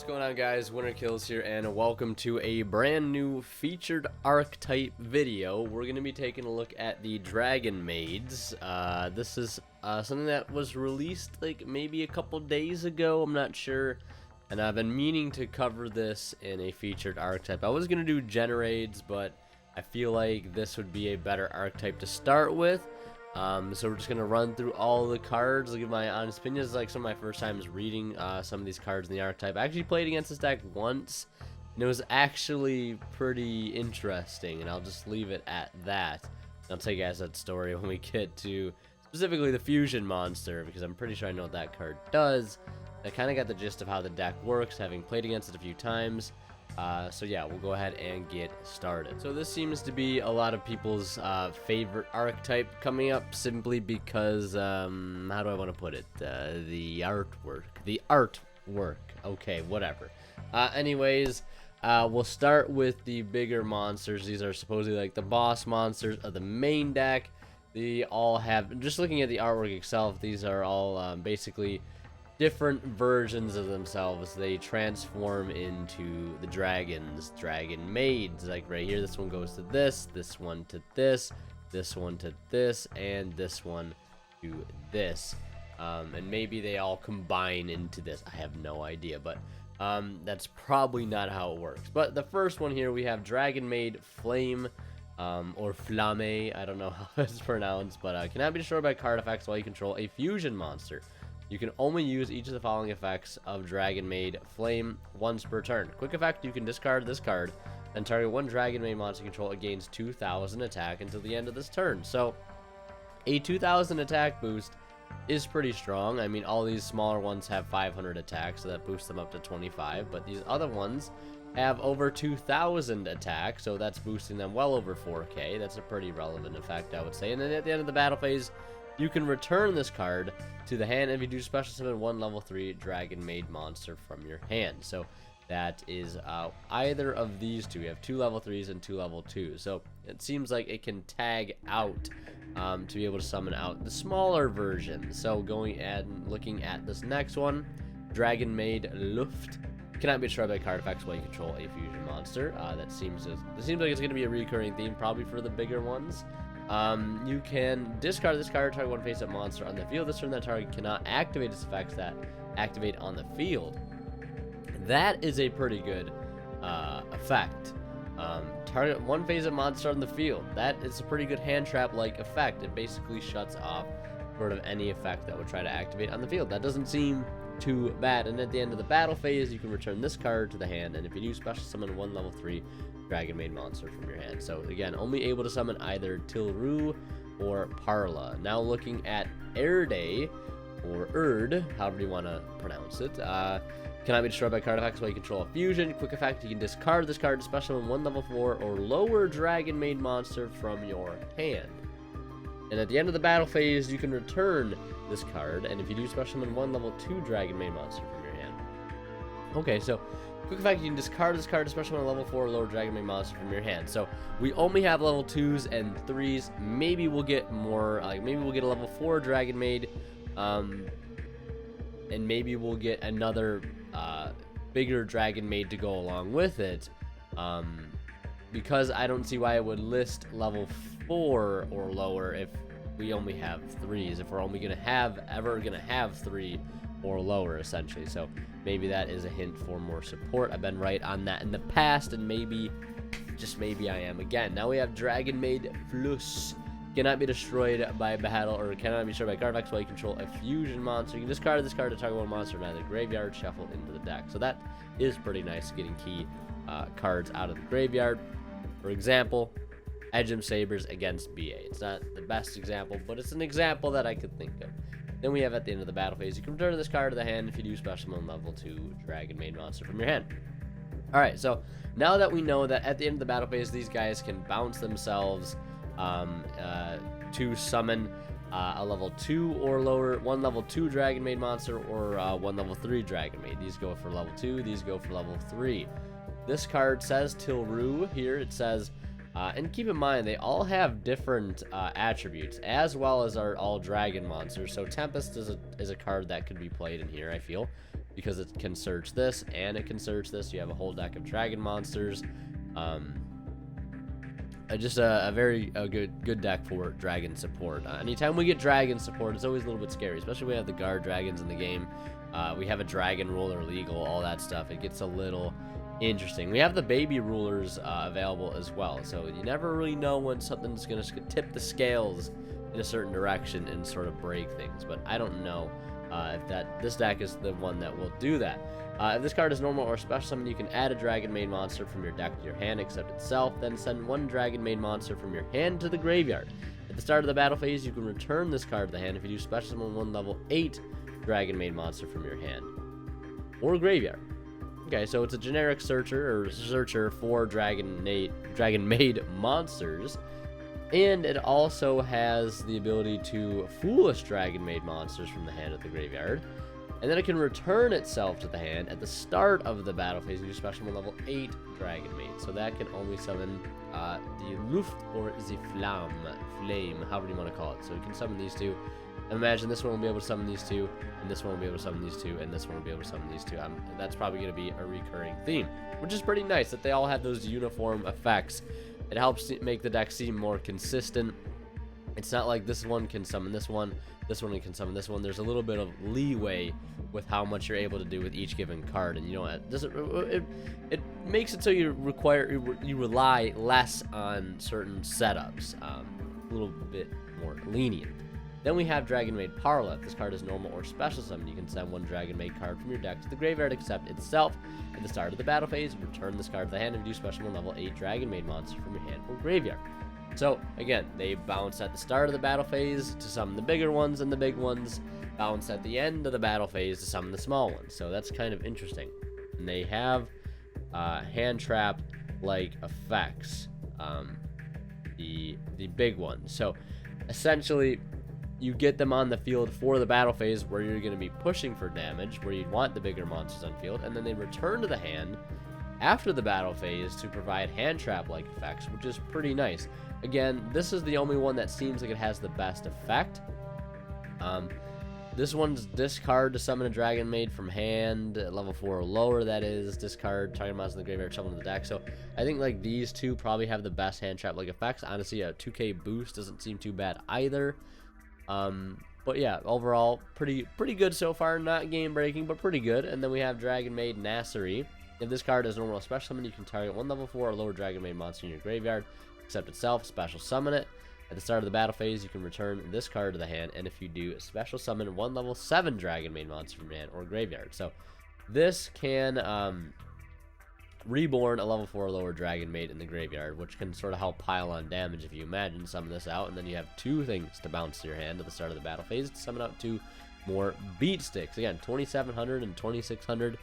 What's going on, guys? Winter Kills here, and welcome to a brand new featured Archetype video. We're going to be taking a look at the Dragonmaids. This is something that was released like maybe a couple days ago, I'm not sure. And I've been meaning to cover this in a featured Archetype. I was going to do Generaids, but I feel like this would be a better Archetype to start with. So we're just going to run through all the cards. I'll give my honest opinion. It's like some of my first times reading some of these cards in the Archetype. I actually played against this deck once, and it was actually pretty interesting, and I'll just leave it at that. I'll tell you guys that story when we get to specifically the Fusion Monster, because I'm pretty sure I know what that card does. I kind of got the gist of how the deck works, having played against it a few times. So yeah, we'll go ahead and get started. So this seems to be a lot of people's favorite Archetype coming up, simply because, how do I want to put it? The artwork. Okay, whatever. Anyways, we'll start with the bigger monsters. These are supposedly like the boss monsters of the main deck. They all have, just looking at the artwork itself, these are all basically different versions of themselves. They transform into the dragons, Dragonmaids. Like right here, this one goes to this one to this one to this, and this one to this. And maybe they all combine into this. I have no idea, but that's probably not how it works. But the first one here, we have Dragonmaid Flame, or Flamme. I don't know how it's pronounced, but cannot be destroyed by card effects while you control a fusion monster. You can only use each of the following effects of Dragonmaid Flame once per turn. Quick effect, you can discard this card and target one Dragonmaid monster you control. It gains 2,000 attack until the end of this turn. So, a 2,000 attack boost is pretty strong. I mean, all these smaller ones have 500 attack, so that boosts them up to 25. But these other ones have over 2,000 attack, so that's boosting them well over 4K. That's a pretty relevant effect, I would say. And then at the end of the battle phase, you can return this card to the hand, and if you do special summon one level 3 Dragonmaid monster from your hand. So that is either of these two. We have 2 level 3s and 2 level 2s. So it seems like it can tag out to be able to summon out the smaller version. So going and looking at this next one, Dragonmaid Luft. Cannot be destroyed by card effects while you control a fusion monster. It seems like it's going to be a recurring theme, probably for the bigger ones. You can discard this card, target one face-up monster on the field. This turn, that target cannot activate its effects that activate on the field. That is a pretty good effect. Target one face-up monster on the field. That is a pretty good hand trap-like effect. It basically shuts off sort of any effect that would try to activate on the field. That doesn't seem too bad. And at the end of the battle phase, you can return this card to the hand, and if you do, special summon one level 3 Dragonmaid monster from your hand. So again, only able to summon either Tilru or Parla. Now looking at Erde, or Erd, however you want to pronounce it, cannot be destroyed by card effects while you control a fusion. Quick effect, you can discard this card to special summon one level 4 or lower Dragonmaid monster from your hand. And at the end of the battle phase, you can return this card, and if you do, special summon one level 2 Dragonmaid monster from your hand. Okay, so quick effect, you can discard this card to special summon a level 4 or lower Dragonmaid monster from your hand. So we only have level 2s and 3s. Maybe we'll get more, like maybe we'll get a level 4 Dragonmaid, and maybe we'll get another bigger Dragonmaid to go along with it. Because I don't see why it would list level 4 or lower if we only have 3s, if we're only ever gonna have 3 or lower, essentially. So maybe that is a hint for more support. I've been right on that in the past, and maybe, just maybe, I am again. Now we have Dragonmaid Fluss. Cannot be destroyed by battle, or cannot be destroyed by card effects while you control a fusion monster. You can discard this card to target one monster from either graveyard, shuffle into the deck. So that is pretty nice, getting key cards out of the graveyard. For example, Edgem Sabers against BA. It's not the best example, but it's an example that I could think of. Then we have at the end of the battle phase, you can return this card to the hand if you do special summon level 2 Dragonmaid monster from your hand. Alright, so now that we know that at the end of the battle phase, these guys can bounce themselves to summon a level 2 or lower, one level 2 Dragonmaid monster, or one level 3 Dragonmaid. These go for level 2, these go for level 3. This card says Tilru here. It says And keep in mind, they all have different attributes, as well as are all dragon monsters. So Tempest is a card that could be played in here, I feel, because it can search this and it can search this. You have a whole deck of dragon monsters. Just a very good deck for dragon support. Anytime we get dragon support, it's always a little bit scary, especially when we have the guard dragons in the game. We have a dragon ruler legal, all that stuff. It gets a little interesting. We have the baby rulers available as well, so you never really know when something's going to tip the scales in a certain direction and sort of break things. But I don't know if this deck is the one that will do that. If this card is normal or special summon, you can add a Dragonmaid monster from your deck to your hand except itself, then send one Dragonmaid monster from your hand to the graveyard. At the start of the battle phase, you can return this card to the hand if you do special summon one level 8 Dragonmaid monster from your hand or graveyard. Okay, so it's a generic searcher for Dragonmaid monsters, and it also has the ability to foolish Dragonmaid monsters from the hand of the graveyard. And then it can return itself to the hand at the start of the battle phase and do special summon level 8 Dragonmaid. So that can only summon the Luft or the Flame, however you want to call it. So you can summon these two. And imagine this one will be able to summon these two, and this one will be able to summon these two, and this one will be able to summon these two. That's probably going to be a recurring theme, which is pretty nice that they all have those uniform effects. It helps make the deck seem more consistent. It's not like this one can summon this one can summon this one. There's a little bit of leeway with how much you're able to do with each given card, and it makes it so you rely less on certain setups, a little bit more lenient. Then we have Dragonmaid Parla. If this card is normal or special summon, you can send one Dragonmaid card from your deck to the graveyard except itself. At the start of the battle phase, return this card to the hand and do special summon level 8 Dragonmaid monster from your hand or graveyard. So, again, they bounce at the start of the battle phase to summon the bigger ones, and the big ones bounce at the end of the battle phase to summon the small ones. So that's kind of interesting. And they have hand trap-like effects, the big ones. So, essentially, you get them on the field for the battle phase where you're going to be pushing for damage, where you'd want the bigger monsters on field, and then they return to the hand after the battle phase to provide hand trap-like effects, which is pretty nice. Again, this is the only one that seems like it has the best effect. This one's discard to summon a Dragonmaid from hand, level 4 or lower, that is. Discard target monster in the graveyard, shuffle to the deck. So I think like these two probably have the best hand trap like effects. Honestly, a 2k boost doesn't seem too bad either. But yeah, overall pretty good so far. Not game breaking, but pretty good. And then we have Dragonmaid Nasari. If this card is normal or special summon, you can target one level 4 or lower Dragonmaid monster in your graveyard except itself, special summon it. At the start of the battle phase, you can return this card to the hand, and if you do, special summon one level 7 Dragonmaid monster from your hand or graveyard. So this can reborn a level 4 or lower Dragonmaid in the graveyard, which can sort of help pile on damage if you imagine. Summon this out, and then you have 2 things to bounce to your hand at the start of the battle phase to summon out 2 more beat sticks. Again, 2,700 and 2,600.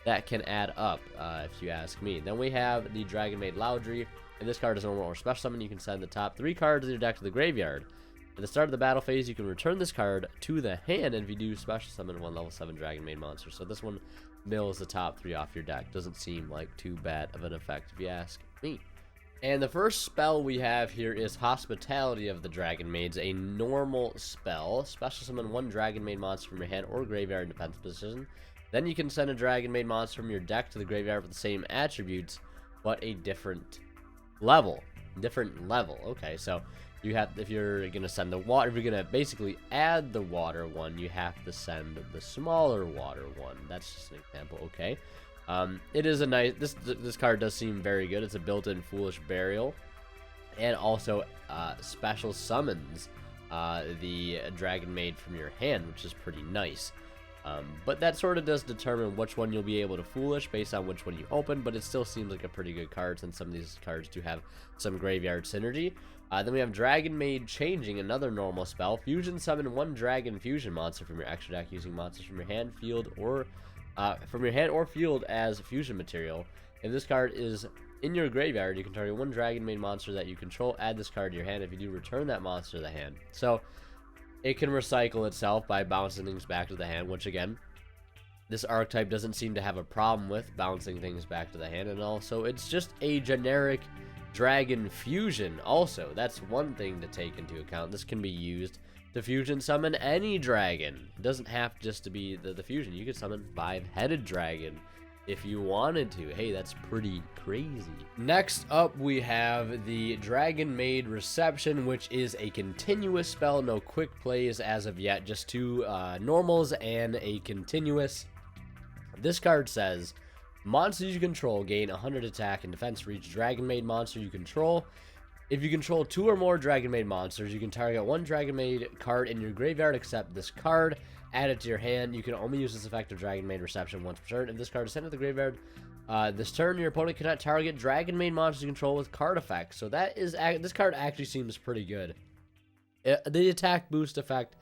That can add up, if you ask me. Then we have the Dragonmaid Loudry. If this card is normal or special summon, you can send the top 3 cards of your deck to the graveyard. At the start of the battle phase, you can return this card to the hand, and if you do, special summon one level 7 Dragonmaid monster. So this one mills the top 3 off your deck. Doesn't seem like too bad of an effect, if you ask me. And the first spell we have here is Hospitality of the Dragonmaids, a normal spell. Special summon one Dragonmaid monster from your hand or graveyard in defense position. Then you can send a Dragonmaid monster from your deck to the graveyard with the same attributes, but a different level. Okay, so you have, if you're gonna send the water, if you're gonna basically add the water one, you have to send the smaller water one. That's just an example. Okay, it is a nice, this card does seem very good. It's a built-in Foolish Burial, and also special summons the Dragonmaid from your hand, which is pretty nice. But that sort of does determine which one you'll be able to Foolish based on which one you open, but it still seems like a pretty good card since some of these cards do have some graveyard synergy. Then we have Dragonmaid Changing, another normal spell. Fusion summon one Dragon Fusion monster from your extra deck using monsters from your hand, field, or field as fusion material. If this card is in your graveyard, you can target one Dragonmaid monster that you control, add this card to your hand. If you do, return that monster to the hand. So it can recycle itself by bouncing things back to the hand, which again, this archetype doesn't seem to have a problem with bouncing things back to the hand. And also, it's just a generic Dragon Fusion also. That's one thing to take into account. This can be used to fusion summon any dragon. It doesn't have just to be the fusion. You could summon 5-headed dragon if you wanted to. Hey, that's pretty crazy. Next up, we have the Dragonmaid Reception, which is a continuous spell. No quick plays as of yet, just 2 normals and a continuous. This card says, monsters you control gain 100 attack and defense for each Dragonmaid monster you control. If you control 2 or more Dragonmaid monsters, you can target 1 Dragonmaid card in your graveyard except this card. Add it to your hand. You can only use this effect of Dragonmaid Reception once per turn. If this card is sent to the graveyard this turn, your opponent cannot target Dragonmaid monsters you control with card effects. So that is, this card actually seems pretty good. The attack boost effect,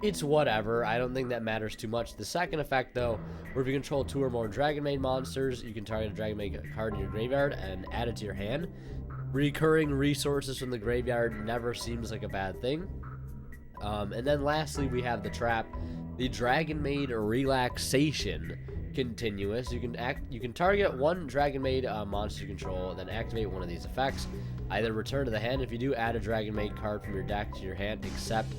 it's whatever. I don't think that matters too much. The second effect, though, where if you control 2 or more Dragonmaid monsters, you can target a Dragonmaid card in your graveyard and add it to your hand. Recurring resources from the graveyard never seems like a bad thing. And then lastly, we have the trap, the Dragonmaid Relaxation continuous. You can target 1 Dragonmaid monster you control, then activate one of these effects. Either return to the hand. If you do, add a Dragonmaid card from your deck to your hand, except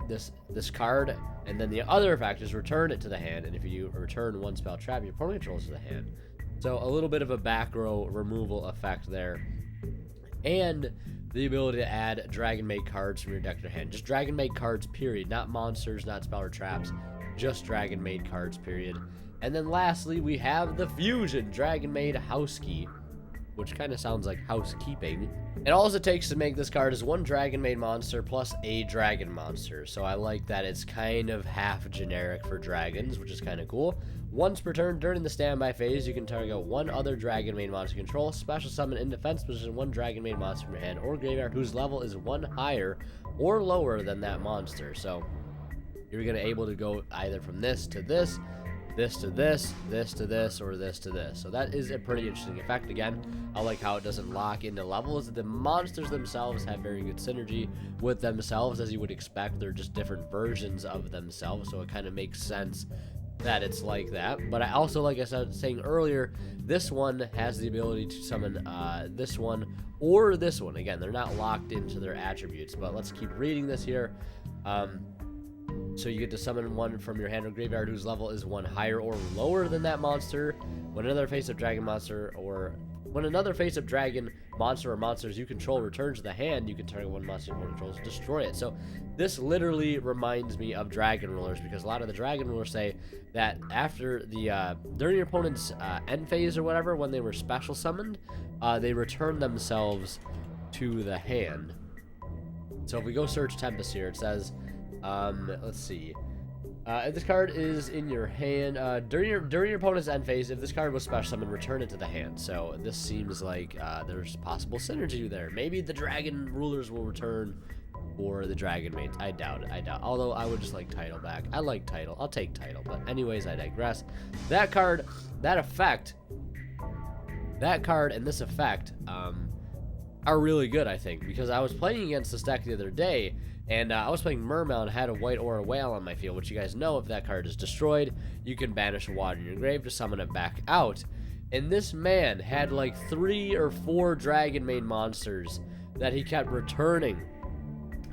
this card, and then the other effect is return it to the hand. And if you do return 1 spell trap your opponent controls to the hand. So a little bit of a back row removal effect there. And the ability to add Dragonmaid cards from your deck to your hand. Just Dragonmaid cards, period. Not monsters, not spell or traps. Just Dragonmaid cards, period. And then lastly, we have the Fusion Dragonmaid Housekeep, which kind of sounds like housekeeping. And all it takes to make this card is 1 Dragonmaid monster plus a dragon monster. So I like that it's kind of half generic for dragons, which is kind of cool. Once per turn during the standby phase, you can target 1 other Dragonmaid monster control, special summon in defense position 1 Dragonmaid monster from your hand or graveyard whose level is 1 higher or lower than that monster. So you're going to able to go either from this to this, this to this, this to this, or this to this. So that is a pretty interesting effect. Again, I like how it doesn't lock into levels. The monsters themselves have very good synergy with themselves, as you would expect. They're just different versions of themselves, so it kind of makes sense that it's like that. But I also, like I said saying earlier, this one has the ability to summon this one or this one. Again, they're not locked into their attributes, but let's keep reading this here. So you get to summon 1 from your hand or graveyard whose level is 1 higher or lower than that monster. When another face of dragon monster or monsters you control returns to the hand, you can target 1 monster you control to destroy it. So this literally reminds me of Dragon Rulers, because a lot of the Dragon Rulers say that after the during your opponent's end phase or whatever, when they were special summoned, they return themselves to the hand. So if we go search Tempest here, it says, let's see. If this card is in your hand, during your opponent's end phase, if this card was special summoned, return it to the hand. So this seems like there's possible synergy there. Maybe the Dragon Rulers will return for the Dragonmaids. I doubt it. Although I would just like Title back. I like Title. I'll take Title. But anyways, I digress. That card, that card and this effect are really good, I think, because I was playing against this deck the other day, and I was playing Mermail and had a white Aura Whale on my field, which you guys know, if that card is destroyed, you can banish a water in your grave to summon it back out. And this man had like 3 or 4 Dragonmaid monsters that he kept returning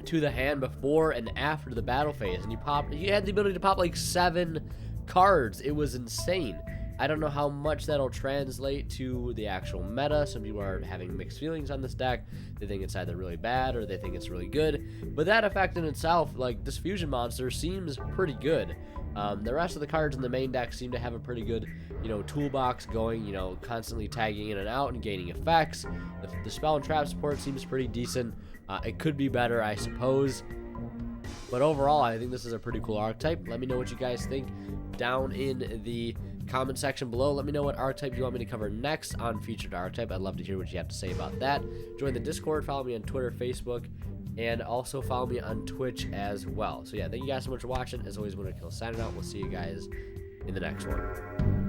to the hand before and after the battle phase, and he had the ability to pop like 7 cards. It was insane. I don't know how much that'll translate to the actual meta. Some people are having mixed feelings on this deck. They think it's either really bad or they think it's really good. But that effect in itself, like this fusion monster, seems pretty good. The rest of the cards in the main deck seem to have a pretty good, toolbox going, constantly tagging in and out and gaining effects. The spell and trap support seems pretty decent. It could be better, I suppose. But overall, I think this is a pretty cool archetype. Let me know what you guys think down in the comment section below. Let me know what archetype you want me to cover next on Featured Archetype. I'd love to hear what you have to say about that. Join the Discord, follow me on Twitter, Facebook, and also follow me on Twitch as well. So yeah, thank you guys so much for watching. As always, Winter Kill signing out. We'll see you guys in the next one.